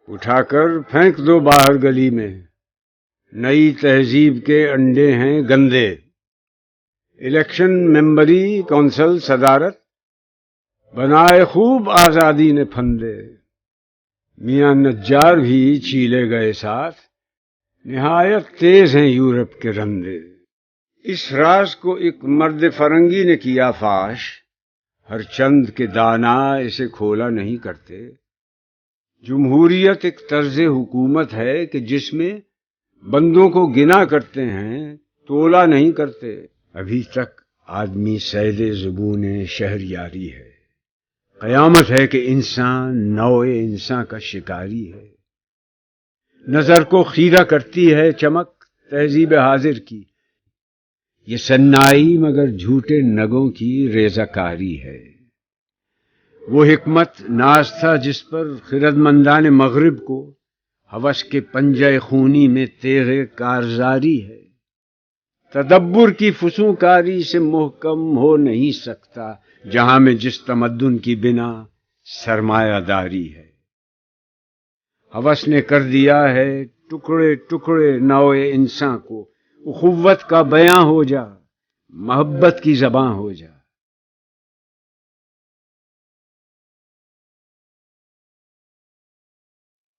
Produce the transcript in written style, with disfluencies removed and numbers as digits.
اٹھا کر پھینک دو باہر گلی میں، نئی تہذیب کے انڈے ہیں گندے۔ الیکشن، ممبری، کونسل، صدارت، بنائے خوب آزادی نے پھندے۔ میاں نجار بھی چیلے گئے ساتھ، نہایت تیز ہیں یورپ کے رندے۔ اس راز کو ایک مرد فرنگی نے کیا فاش، ہر چند کے دانا اسے کھولا نہیں کرتے۔ جمہوریت ایک طرز حکومت ہے کہ جس میں بندوں کو گنا کرتے ہیں، تولا نہیں کرتے۔ ابھی تک آدمی صید زبون شہریاری ہے، قیامت ہے کہ انسان نوع انسان کا شکاری ہے۔ نظر کو خیرہ کرتی ہے چمک تہذیب حاضر کی، یہ سنائی مگر جھوٹے نگوں کی ریزہ کاری ہے۔ وہ حکمت ناز تھا جس پر خردمندان مغرب کو ہوس کے پنجہ خونی میں تیغ کارزاری ہے۔ تدبر کی فسونکاری سے محکم ہو نہیں سکتا جہاں میں جس تمدن کی بنا سرمایہ داری ہے۔ ہوس نے کر دیا ہے ٹکڑے ٹکڑے نوع انسان کو، اخوت کا بیاں ہو جا، محبت کی زباں ہو جا۔